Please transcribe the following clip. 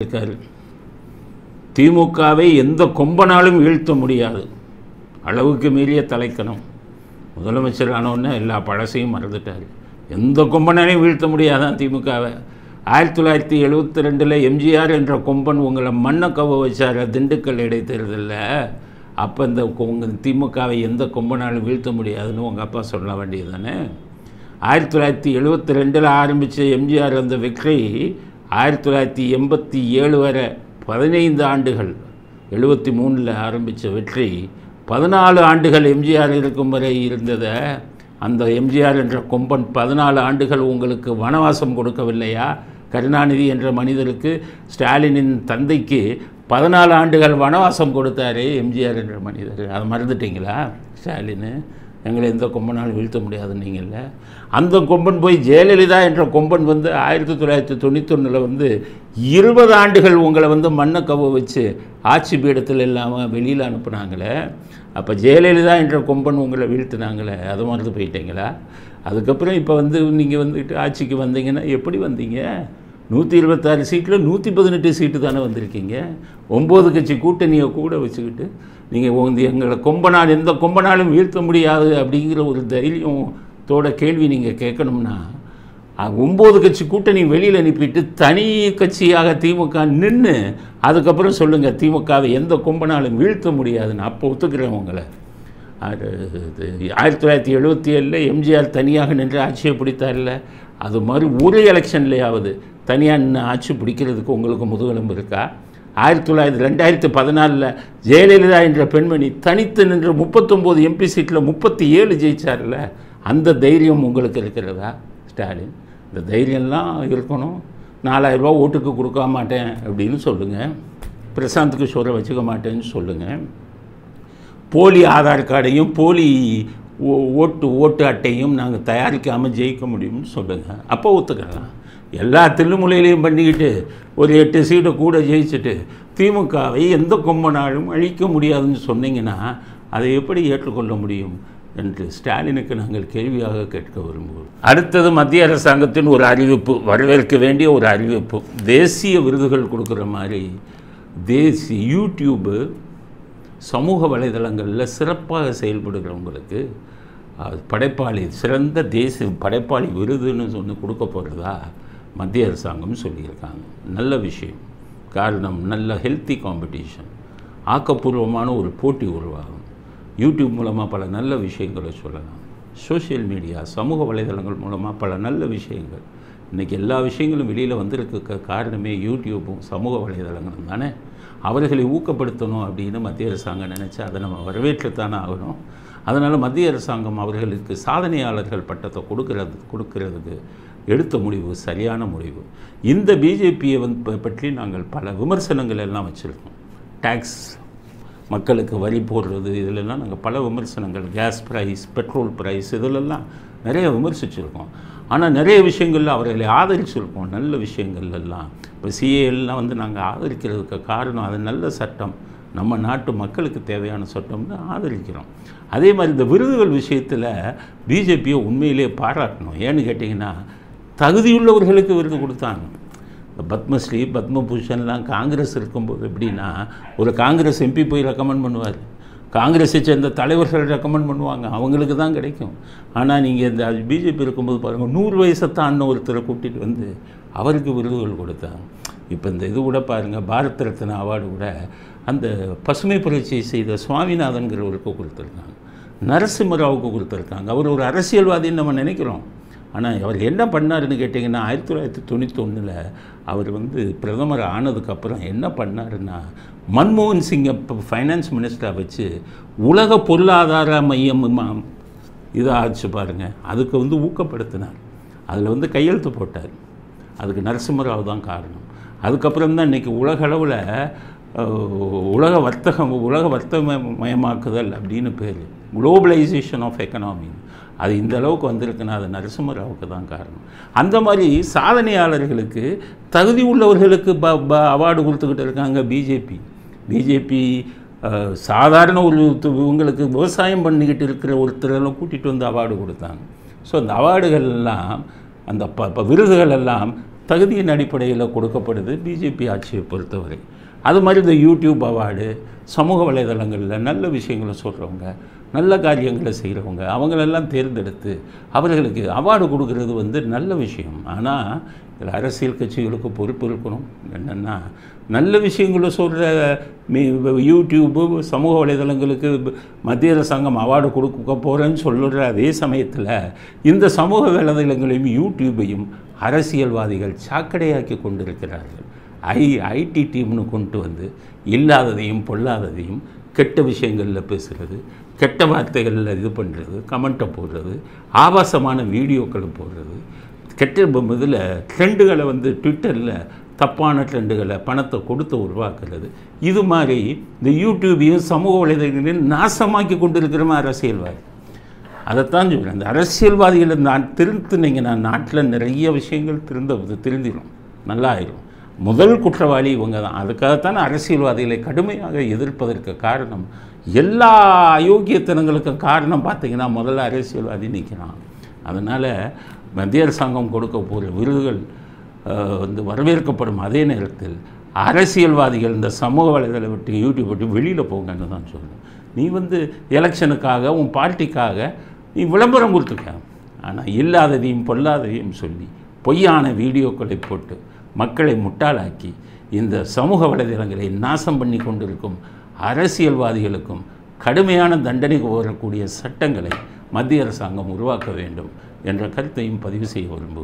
இருக்காரு. திமுகவை எந்த கொம்பனாலும் வீழ்த்த முடியாது, அளவுக்கு மீறிய தலைக்கணும். முதலமைச்சர் ஆனோடனே எல்லா பழசையும் மறந்துட்டார். எந்த கொம்பனாலையும் வீழ்த்த முடியாதான் திமுகவை. 1972 எம்ஜிஆர் என்ற கொம்பன் உங்களை மண்ணை கவ வச்சார் திண்டுக்கல் இடைத்தேர்தலில். அப்போ இந்த திமுகவை எந்த கொம்பனாலும் வீழ்த்த முடியாதுன்னு உங்கள் அப்பா சொல்ல வேண்டியது தானே. 1972 ஆரம்பித்த எம்ஜிஆர் அந்த வெற்றி 1987 வரை 15 ஆண்டுகள், 73 ஆரம்பித்த வெற்றி 14 ஆண்டுகள் எம்ஜிஆர் இருக்கும் வரை இருந்ததை அந்த எம்ஜிஆர் என்ற கொம்பன் 14 ஆண்டுகள் உங்களுக்கு வனவாசம் கொடுக்கவில்லையா? கருணாநிதி என்ற மனிதருக்கு, ஸ்டாலினின் தந்தைக்கு 14 ஆண்டுகள் வனவாசம் கொடுத்தாரு எம்ஜிஆர் என்ற மனிதர். அதை மறந்துட்டீங்களா? ஸ்டாலின் எங்களை எந்த கொம்பனால் வீழ்த்த முடியாதுன்னீங்கல்ல. அந்த கொம்பன் போய் ஜெயலலிதா என்ற கொம்பன் 1991 20 ஆண்டுகள் உங்களை மண்ணை கவ வச்சு ஆட்சி பீடத்தில் இல்லாமல் வெளியில் அனுப்புனாங்களே. அப்போ ஜெயலலிதா என்ற கொம்பன் உங்களை வீழ்த்தினாங்களே, அதை மறந்து போயிட்டீங்களா? அதுக்கப்புறம் இப்போ நீங்கள் வந்துட்டு ஆட்சிக்கு வந்தீங்கன்னா எப்படி வந்தீங்க? 126 சீட்டில் 118 சீட்டு தானே வந்திருக்கீங்க. 9 கட்சி கூட்டணியை கூட வச்சுக்கிட்டு நீங்கள் எங்களை கொம்பனால் எந்த கொம்பனாலும் வீழ்த்த முடியாது அப்படிங்கிற ஒரு தைரியத்தோட கேள்வி நீங்கள் கேட்கணும்னா, 9 கட்சி கூட்டணி வெளியில் அனுப்பிட்டு தனி கட்சியாக திமுக நின்று அதுக்கப்புறம் சொல்லுங்கள் திமுகவை எந்த கொம்பனாலும் வீழ்த்த முடியாதுன்னு. அப்போ ஒத்துக்கிறேன் உங்களை. 1977 எம்ஜிஆர் தனியாக நின்று ஆட்சியை பிடித்தார்ல, அது மாதிரி ஒரு எலெக்ஷன்லையாவது தனியாக நின்று ஆட்சி பிடிக்கிறதுக்கு உங்களுக்கு முதுகெலும்பு இருக்கா? 2014 ஜெயலலிதா என்ற பெண்மணி தனித்து நின்று 39 எம்பி சீட்டில் 37 ஜெயிச்சார்ல, அந்த தைரியம் உங்களுக்கு இருக்கிறதா? ஸ்டாலின், இந்த தைரியம்லாம் இருக்கணும். 4000 ரூபா ஓட்டுக்கு கொடுக்க மாட்டேன் அப்படின்னு சொல்லுங்கள். பிரசாந்த் கிஷோரை வச்சுக்க மாட்டேன்னு சொல்லுங்கள். போலி ஆதார் கார்டையும் போலி ஓட்டு அட்டையும் நாங்கள் தயாரிக்காமல் ஜெயிக்க முடியும்னு சொல்லுங்கள். அப்போ ஒத்துக்கலாம். எல்லா தில்லுமுலையிலையும் பண்ணிக்கிட்டு ஒரு 8 சீட்டை கூட ஜெயிச்சுட்டு திமுகவை எந்த கொம்பனாலும் அழிக்க முடியாதுன்னு சொன்னீங்கன்னா அதை எப்படி ஏற்றுக்கொள்ள முடியும் என்று ஸ்டாலினுக்கு நாங்கள் கேள்வியாக கேட்க விரும்புவோம். அடுத்தது மத்திய அரசாங்கத்தின் ஒரு அறிவிப்பு, வரவேற்க வேண்டிய ஒரு அறிவிப்பு. தேசிய விருதுகள் கொடுக்குற மாதிரி யூடியூப்பு சமூக வலைதளங்களில் சிறப்பாக செயல்படுகிறவங்களுக்கு படைப்பாளி, சிறந்த தேசிய படைப்பாளி விருதுன்னு கொடுக்க போகிறதா மத்திய அரசாங்கம் சொல்லியிருக்காங்க. நல்ல விஷயம். காரணம், நல்ல ஹெல்த்தி காம்படிஷன், ஆக்கப்பூர்வமான ஒரு போட்டி உருவாகும். யூடியூப் மூலமாக பல நல்ல விஷயங்களை சொல்லலாம். சோஷியல் மீடியா, சமூக வலைதளங்கள் மூலமாக பல நல்ல விஷயங்கள். இன்றைக்கி எல்லா விஷயங்களும் வெளியில் வந்திருக்க காரணமே யூடியூப்பும் சமூக வலைதளங்களும் தானே. அவர்களை ஊக்கப்படுத்தணும் அப்படின்னு மத்திய அரசாங்கம் நினச்சா அதை நம்ம வரவேற்றுத்தானே ஆகணும். அதனால் மத்திய அரசாங்கம் அவர்களுக்கு சாதனையாளர்கள் பட்டத்தை கொடுக்கறதுக்கு எடுத்த முடிவு சரியான முடிவு. இந்த பிஜேபியை பற்றி நாங்கள் பல விமர்சனங்கள் எல்லாம் வச்சுருக்கோம். டேக்ஸ், மக்களுக்கு வரி போடுறது, இதிலெல்லாம் நாங்கள் பல விமர்சனங்கள், கேஸ் ப்ரைஸ், பெட்ரோல் ப்ரைஸ், இதிலெல்லாம் நிறைய விமர்சிச்சுருக்கோம். ஆனால் நிறைய விஷயங்களில் அவர்களை ஆதரிச்சிருக்கோம். நல்ல விஷயங்கள் எல்லாம் இப்போ சிஏஎல்லாம் நாங்கள் ஆதரிக்கிறதுக்கு காரணம் அது நல்ல சட்டம், நம்ம நாட்டு மக்களுக்கு தேவையான சட்டம்னு ஆதரிக்கிறோம். அதே மாதிரி இந்த விருதுகள் விஷயத்தில் பிஜேபியை உண்மையிலே பாராட்டணும். ஏன்னு கேட்டிங்கன்னா, தகுதியுள்ளவர்களுக்கு விருது கொடுத்தாங்க. இந்த பத்மஸ்ரீ, பத்மபூஷன்லாம் காங்கிரஸ் இருக்கும்போது எப்படின்னா, ஒரு காங்கிரஸ் எம்பி போய் ரெக்கமெண்ட் பண்ணுவார், காங்கிரஸை சேர்ந்த தலைவர்கள் ரெக்கமெண்ட் பண்ணுவாங்க, அவங்களுக்கு தான் கிடைக்கும். ஆனால் நீங்கள் இந்த பிஜேபி இருக்கும்போது பாருங்கள், 100 வயசை தாண்டின ஒருத்தரை கூட்டிகிட்டு அவருக்கு விருதுகள் கொடுத்தாங்க. இப்போ இந்த இது கூட பாருங்கள், பாரத் ரத்னா அவார்டு கூட அந்த பசுமை புரட்சியை செய்த சுவாமிநாதன்கிறவருக்கு கொடுத்துருக்காங்க, நரசிம்மராவுக்கு கொடுத்துருக்காங்க. அவர் ஒரு அரசியல்வாதின்னு நம்ம நினைக்கிறோம். ஆனால் அவர் என்ன பண்ணாருன்னு கேட்டிங்கன்னா, 1991 அவர் பிரதமர் ஆனதுக்கப்புறம் என்ன பண்ணாருன்னா, மன்மோகன் சிங்கை ஃபைனான்ஸ் மினிஸ்டராக வச்சு உலக பொருளாதார மையம் இதை ஆச்சு பாருங்கள், அதுக்கு ஊக்கப்படுத்தினார். அதில் கையெழுத்து போட்டார். அதுக்கு நரசிம்மராவ் தான் காரணம். அதுக்கப்புறம் தான் இன்றைக்கி உலகளவில் உலக வர்த்தகமயமாக்குதல் அப்படின்னு பேர், குளோபலைசேஷன் ஆஃப் எக்கனாமி, அது இந்த அளவுக்கு வந்திருக்குன்னா அது நரசிம்மராவுக்கு தான் காரணம். அந்த மாதிரி சாதனையாளர்களுக்கு, தகுதி உள்ளவர்களுக்கு அவார்டு கொடுத்துக்கிட்டு இருக்காங்க பிஜேபி. சாதாரண ஒரு இவங்களுக்கு விவசாயம் பண்ணிக்கிட்டு இருக்கிற ஒருத்தரெல்லாம் கூட்டிகிட்டு அவார்டு கொடுத்தாங்க. ஸோ அந்த அவார்டுகள் எல்லாம், அந்த விருதுகள் எல்லாம் தகுதியின் அடிப்படையில் கொடுக்கப்படுது பிஜேபி ஆட்சியை பொறுத்தவரை. அது மாதிரி இந்த யூடியூப் அவார்டு, சமூக வலைதளங்களில் நல்ல விஷயங்களை சொல்கிறவங்க, நல்ல காரியங்களை செய்கிறவங்க, அவங்களெல்லாம் தேர்ந்தெடுத்து அவர்களுக்கு அவார்டு கொடுக்கறது நல்ல விஷயம். ஆனால் இதில் அரசியல் கட்சிகளுக்கு பொறுப்பு இருக்கணும். என்னென்னா, நல்ல விஷயங்களை சொல்கிற யூடியூப்பு, சமூக வலைதளங்களுக்கு மத்திய அரசாங்கம் அவார்டு கொடுக்க போகிறேன்னு சொல்லுற அதே சமயத்தில் இந்த சமூக வலைதளங்களையும் யூடியூப்பையும் அரசியல்வாதிகள் சாக்கடையாக்கி கொண்டிருக்கிறார்கள். ஐடி டீம்னு கொண்டு இல்லாததையும் பொல்லாததையும் கெட்ட விஷயங்களில் பேசுகிறது, கெட்ட வார்த்தைகளில் இது பண்ணுறது, கமெண்ட்டை போடுறது, ஆபாசமான வீடியோக்களை போடுறது, கெட்ட இதில் ட்ரெண்டுகளை ட்விட்டரில் தப்பான ட்ரெண்டுகளை பணத்தை கொடுத்து உருவாக்குறது, இது மாதிரி இந்த யூடியூபையும் சமூக வலைதளங்களையும் நாசமாக்கி கொண்டு இருக்கிற அரசியல்வாதி. அதைத்தான் சொல்கிறேன். அந்த அரசியல்வாதிகளை திருத்தினீங்கன்னா நாட்டில் நிறைய விஷயங்கள் திருந்திடும், நல்லா ஆயிடும். முதல் குற்றவாளி இவங்க தான். அதுக்காகத்தான் அரசியல்வாதிகளை கடுமையாக எதிர்ப்பதற்கு காரணம், எல்லா அயோக்கியத்தனங்களுக்கும் காரணம் பார்த்திங்கன்னா முதல்ல அரசியல்வாதி நிற்கிறான். அதனால் மத்திய அரசாங்கம் கொடுக்க போகிற விருதுகள் வரவேற்கப்படும். அதே நேரத்தில் அரசியல்வாதிகள் இந்த சமூக வலைதளம் விட்டு யூடியூப் விட்டு வெளியில் போங்கன்னு தான் சொல்லணும். நீ எலெக்ஷனுக்காக உன் பார்ட்டிக்காக நீ விளம்பரம் கொடுத்துருக்க, ஆனால் இல்லாததையும் பொல்லாததையும் சொல்லி பொய்யான வீடியோக்களை போட்டு மக்களை முட்டாளாக்கி இந்த சமூக வலைதளங்களை நாசம் பண்ணி கொண்டிருக்கும் அரசியல்வாதிகளுக்கும் கடுமையான தண்டனை கோரக்கூடிய சட்டங்களை மத்திய அரசாங்கம் உருவாக்க வேண்டும் என்ற கருத்தையும் பதிவு செய்ய விரும்புகிறேன்.